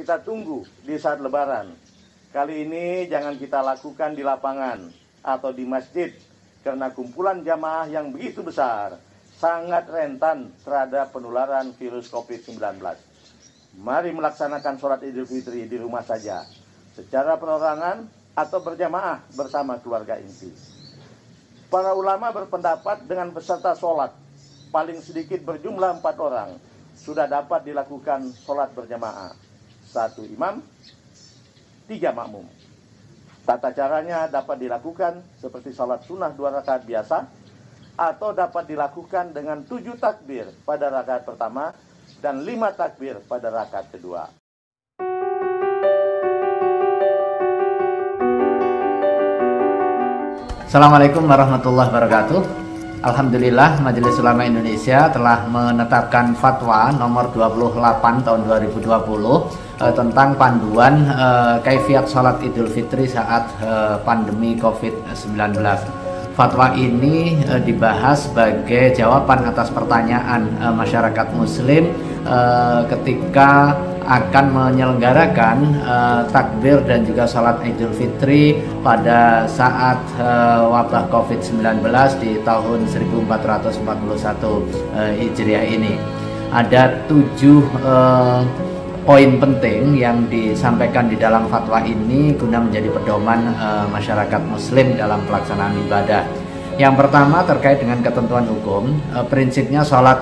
kita tunggu di saat Lebaran. Kali ini jangan kita lakukan di lapangan atau di masjid, karena kumpulan jamaah yang begitu besar sangat rentan terhadap penularan virus COVID-19. Mari melaksanakan sholat Idul Fitri di rumah saja, secara perorangan atau berjamaah bersama keluarga inti. Para ulama berpendapat dengan peserta sholat paling sedikit berjumlah 4 orang sudah dapat dilakukan sholat berjamaah. 1 imam, 3 makmum. Tata caranya dapat dilakukan seperti sholat sunnah 2 rakaat biasa, atau dapat dilakukan dengan 7 takbir pada rakaat pertama dan 5 takbir pada rakaat kedua. Assalamualaikum warahmatullahi wabarakatuh. Alhamdulillah, Majelis Ulama Indonesia telah menetapkan fatwa nomor 28 tahun 2020 tentang panduan kaifiat salat Idul Fitri saat pandemi COVID-19. Fatwa ini dibahas sebagai jawaban atas pertanyaan masyarakat muslim ketika akan menyelenggarakan takbir dan juga salat Idul Fitri pada saat wabah COVID-19 di tahun 1441 Hijriah ini. Ada 7 poin penting yang disampaikan di dalam fatwa ini guna menjadi pedoman masyarakat muslim dalam pelaksanaan ibadah. Yang pertama terkait dengan ketentuan hukum, prinsipnya sholat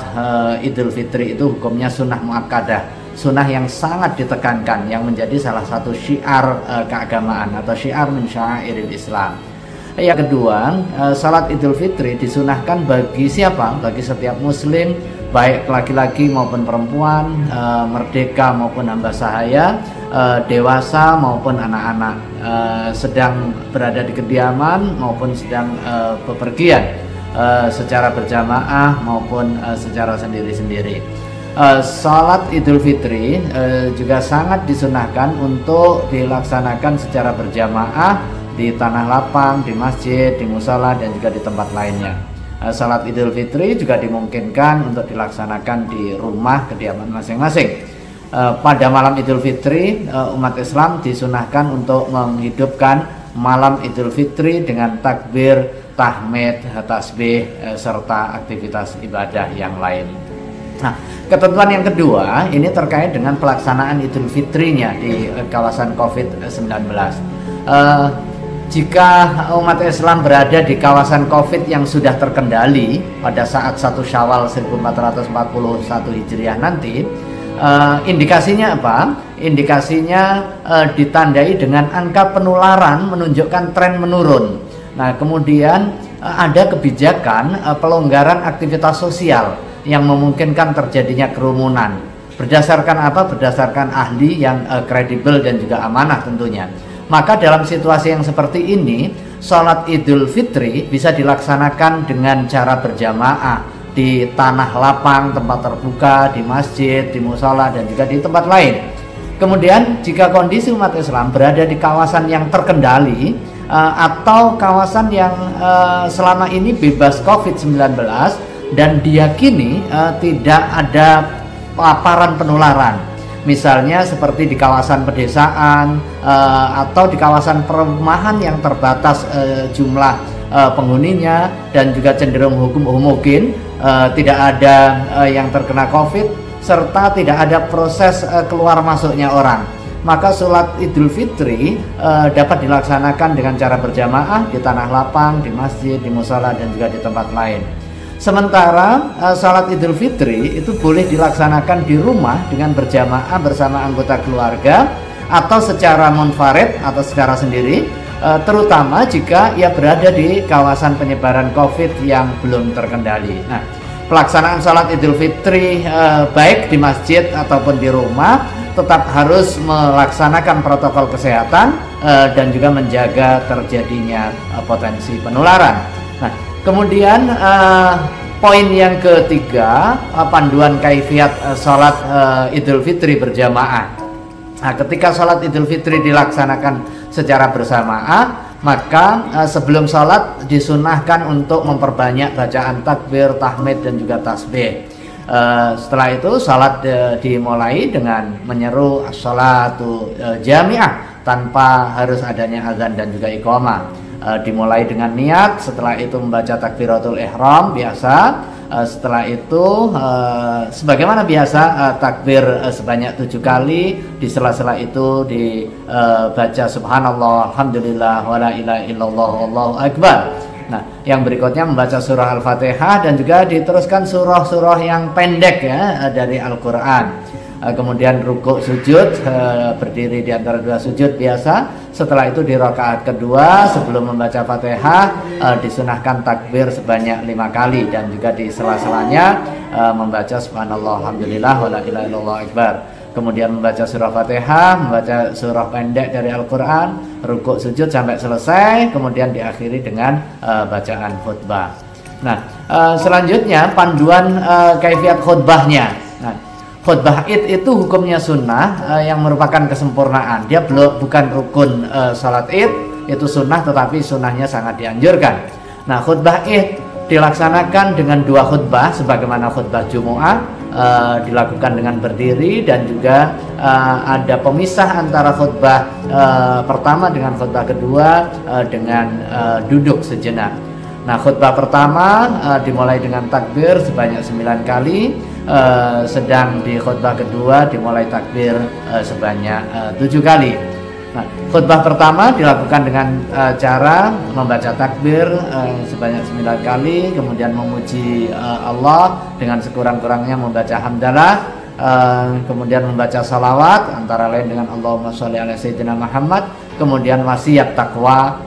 Idul Fitri itu hukumnya sunnah muakkadah, sunnah yang sangat ditekankan, yang menjadi salah satu syiar keagamaan atau syiar min sya'airil Islam. Yang kedua, salat Idul Fitri disunahkan bagi siapa? Bagi setiap muslim, baik laki-laki maupun perempuan, merdeka maupun hamba sahaya, dewasa maupun anak-anak, sedang berada di kediaman maupun sedang bepergian, secara berjamaah maupun secara sendiri-sendiri. Salat Idul Fitri juga sangat disunahkan untuk dilaksanakan secara berjamaah di tanah lapang, di masjid, di musala, dan juga di tempat lainnya. Salat Idul Fitri juga dimungkinkan untuk dilaksanakan di rumah kediaman masing-masing. Pada malam Idul Fitri, umat Islam disunahkan untuk menghidupkan malam Idul Fitri dengan takbir, tahmid, tasbih, serta aktivitas ibadah yang lain. Nah, ketentuan yang kedua ini terkait dengan pelaksanaan Idul Fitrinya di kawasan COVID-19. Jika umat Islam berada di kawasan COVID yang sudah terkendali pada saat 1 Syawal 1441 Hijriah nanti, indikasinya apa? Indikasinya ditandai dengan angka penularan menunjukkan tren menurun. Nah, kemudian ada kebijakan pelonggaran aktivitas sosial yang memungkinkan terjadinya kerumunan. Berdasarkan apa? Berdasarkan ahli yang kredibel dan juga amanah tentunya. Maka dalam situasi yang seperti ini, sholat Idul Fitri bisa dilaksanakan dengan cara berjamaah di tanah lapang, tempat terbuka, di masjid, di musala, dan juga di tempat lain. Kemudian jika kondisi umat Islam berada di kawasan yang terkendali atau kawasan yang selama ini bebas COVID-19 dan diyakini tidak ada paparan penularan, misalnya seperti di kawasan pedesaan atau di kawasan perumahan yang terbatas jumlah penghuninya dan juga cenderung homogen, tidak ada yang terkena COVID serta tidak ada proses keluar masuknya orang, maka sholat Idul Fitri dapat dilaksanakan dengan cara berjamaah di tanah lapang, di masjid, di musala, dan juga di tempat lain. Sementara salat Idul Fitri itu boleh dilaksanakan di rumah dengan berjamaah bersama anggota keluarga atau secara munfarid atau secara sendiri, terutama jika ia berada di kawasan penyebaran COVID yang belum terkendali. Nah, pelaksanaan salat Idul Fitri baik di masjid ataupun di rumah tetap harus melaksanakan protokol kesehatan dan juga menjaga terjadinya potensi penularan. Nah, kemudian poin yang ketiga, panduan kaifiat salat Idul Fitri berjamaah. Nah, ketika salat Idul Fitri dilaksanakan secara berjamaah, maka sebelum salat disunahkan untuk memperbanyak bacaan takbir, tahmid, dan juga tasbih. Setelah itu salat dimulai dengan menyeru as-salatu jami'ah tanpa harus adanya azan dan juga iqamah. Dimulai dengan niat, setelah itu membaca takbiratul ihram biasa. Setelah itu sebagaimana biasa takbir sebanyak 7 kali. Di sela-sela itu dibaca subhanallah, alhamdulillah, wala ilaha illallah, wallahu akbar. Nah, yang berikutnya membaca surah Al-Fatihah dan juga diteruskan surah-surah yang pendek ya dari Al-Qur'an. Kemudian rukuk sujud, berdiri di antara 2 sujud biasa. Setelah itu di rakaat kedua sebelum membaca Fatihah disunahkan takbir sebanyak 5 kali dan juga di sela-selanya membaca subhanallah, alhamdulillah, wala ilaha illallah akbar. Kemudian membaca surah Fatihah, membaca surah pendek dari Al-Quran, rukuk sujud sampai selesai, kemudian diakhiri dengan bacaan khutbah. Nah, selanjutnya panduan kaifiat khutbahnya. Nah, khutbah Id itu hukumnya sunnah yang merupakan kesempurnaan. Dia bukan rukun salat Id, itu sunnah tetapi sunnahnya sangat dianjurkan. Nah, khutbah Id dilaksanakan dengan 2 khutbah sebagaimana khutbah Jumu'ah. Dilakukan dengan berdiri dan juga ada pemisah antara khutbah pertama dengan khutbah kedua dengan duduk sejenak. Nah, khutbah pertama dimulai dengan takbir sebanyak 9 kali, sedang di khutbah kedua dimulai takbir sebanyak 7 kali. Nah, khutbah pertama dilakukan dengan cara membaca takbir sebanyak 9 kali, kemudian memuji Allah dengan sekurang-kurangnya membaca hamdalah, kemudian membaca salawat antara lain dengan Allahumma sholli ala sayyidina Muhammad, kemudian wasiat takwa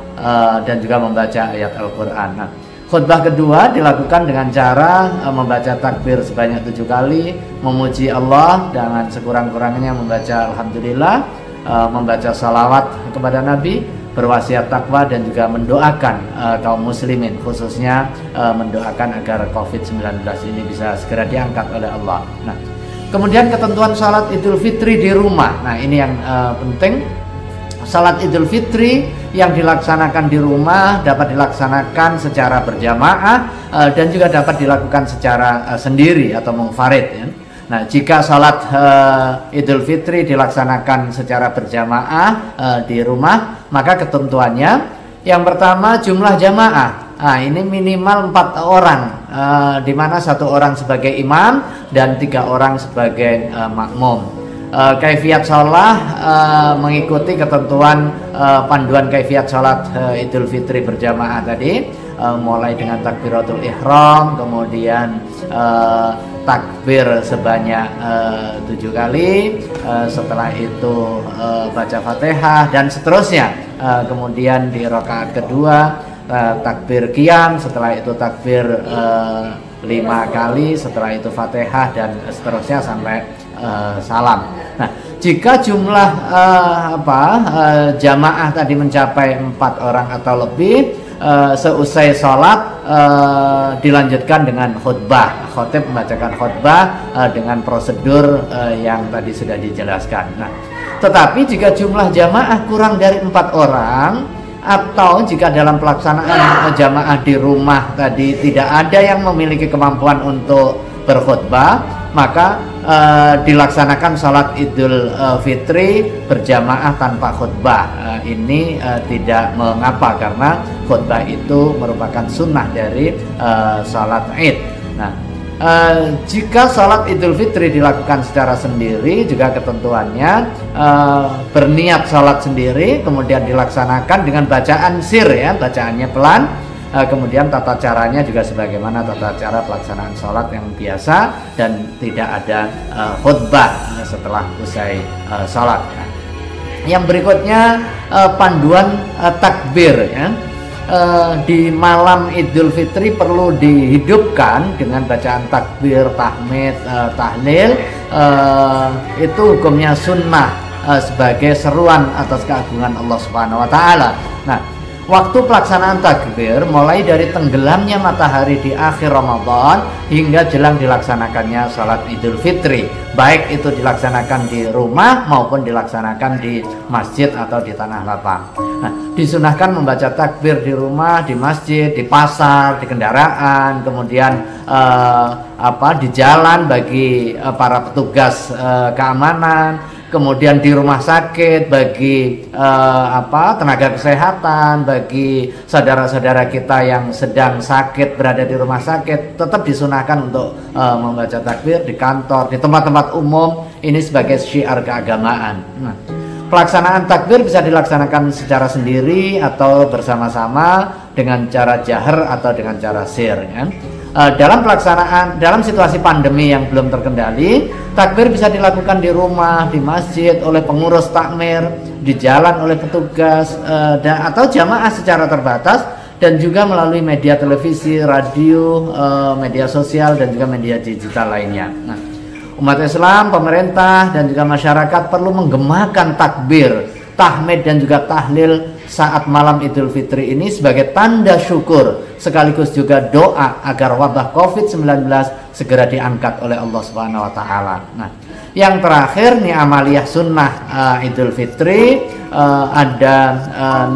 dan juga membaca ayat Al-Quran. Nah, khutbah kedua dilakukan dengan cara membaca takbir sebanyak 7 kali, memuji Allah dengan sekurang-kurangnya membaca alhamdulillah, membaca salawat kepada Nabi, berwasiat takwa dan juga mendoakan kaum muslimin, khususnya mendoakan agar COVID-19 ini bisa segera diangkat oleh Allah. Nah, kemudian ketentuan salat Idul Fitri di rumah. Nah, ini yang penting. Salat Idul Fitri yang dilaksanakan di rumah dapat dilaksanakan secara berjamaah dan juga dapat dilakukan secara sendiri atau munfarid ya. Nah, jika salat Idul Fitri dilaksanakan secara berjamaah di rumah, maka ketentuannya yang pertama jumlah jamaah. Nah, ini minimal 4 orang, di mana 1 orang sebagai imam dan 3 orang sebagai makmum. Kaifiat sholat mengikuti ketentuan panduan kaifiat sholat Idul Fitri berjamaah tadi, mulai dengan takbiratul ihram, kemudian takbir sebanyak 7 kali, setelah itu baca Fatihah dan seterusnya. Kemudian di rakaat kedua takbir qiyam, setelah itu takbir 5 kali, setelah itu Fatihah dan seterusnya sampai salam. Nah, jika jumlah jamaah tadi mencapai 4 orang atau lebih, seusai sholat dilanjutkan dengan khutbah. Khotib membacakan khutbah dengan prosedur yang tadi sudah dijelaskan. Nah, tetapi jika jumlah jamaah kurang dari 4 orang, atau jika dalam pelaksanaan jamaah di rumah tadi tidak ada yang memiliki kemampuan untuk berkhutbah, maka dilaksanakan salat Idul Fitri berjamaah tanpa khutbah. Ini tidak mengapa karena khutbah itu merupakan sunnah dari salat Id. Nah, jika salat Idul Fitri dilakukan secara sendiri, juga ketentuannya berniat salat sendiri, kemudian dilaksanakan dengan bacaan sir ya, bacaannya pelan. Kemudian tata caranya juga sebagaimana tata cara pelaksanaan sholat yang biasa dan tidak ada khutbah setelah usai sholat. Nah, yang berikutnya panduan takbir ya. Di malam Idul Fitri perlu dihidupkan dengan bacaan takbir, tahmid, tahlil. Itu hukumnya sunnah sebagai seruan atas keagungan Allah Subhanahu wa taala. Nah, Waktu pelaksanaan takbir mulai dari tenggelamnya matahari di akhir Ramadan hingga jelang dilaksanakannya sholat Idul Fitri, baik itu dilaksanakan di rumah maupun dilaksanakan di masjid atau di tanah lapang. Nah, disunahkan membaca takbir di rumah, di masjid, di pasar, di kendaraan, kemudian di jalan bagi para petugas keamanan, kemudian di rumah sakit bagi tenaga kesehatan, bagi saudara-saudara kita yang sedang sakit berada di rumah sakit, tetap disunahkan untuk membaca takbir di kantor, di tempat-tempat umum, ini sebagai syiar keagamaan. Nah, pelaksanaan takbir bisa dilaksanakan secara sendiri atau bersama-sama dengan cara jahar atau dengan cara sir, ya. Dalam situasi pandemi yang belum terkendali, takbir bisa dilakukan di rumah, di masjid, oleh pengurus takmir, di jalan oleh petugas, atau jamaah secara terbatas, dan juga melalui media televisi, radio, media sosial, dan juga media digital lainnya. Nah, umat Islam, pemerintah, dan juga masyarakat perlu menggemakan takbir, tahmid, dan juga tahlil saat malam Idul Fitri ini sebagai tanda syukur sekaligus juga doa agar wabah COVID-19 segera diangkat oleh Allah Subhanahu wa taala. Nah, yang terakhir nih amaliyah sunnah Idul Fitri, ada 6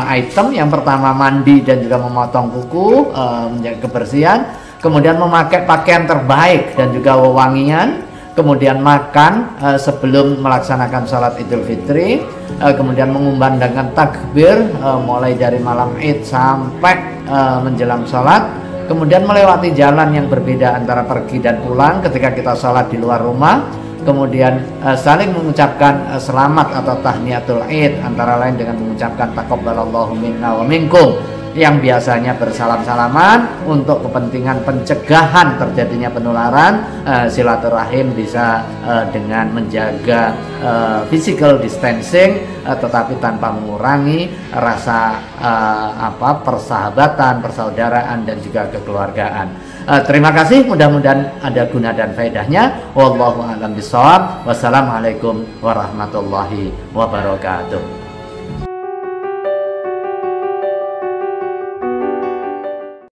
item. Yang pertama mandi dan juga memotong kuku, menjaga kebersihan, kemudian memakai pakaian terbaik dan juga wewangian, kemudian makan sebelum melaksanakan sholat Idul Fitri, kemudian mengumandangkan takbir mulai dari malam Id sampai menjelang sholat, kemudian melewati jalan yang berbeda antara pergi dan pulang ketika kita sholat di luar rumah, kemudian saling mengucapkan selamat atau tahniyatul Id, antara lain dengan mengucapkan taqabbalallahu minna wa minkum, yang biasanya bersalam-salaman untuk kepentingan pencegahan terjadinya penularan. Silaturahim bisa dengan menjaga physical distancing, tetapi tanpa mengurangi rasa persahabatan, persaudaraan, dan juga kekeluargaan. Terima kasih, mudah-mudahan ada guna dan faedahnya. Wallahu a'lam bishawab. Wassalamualaikum warahmatullahi wabarakatuh.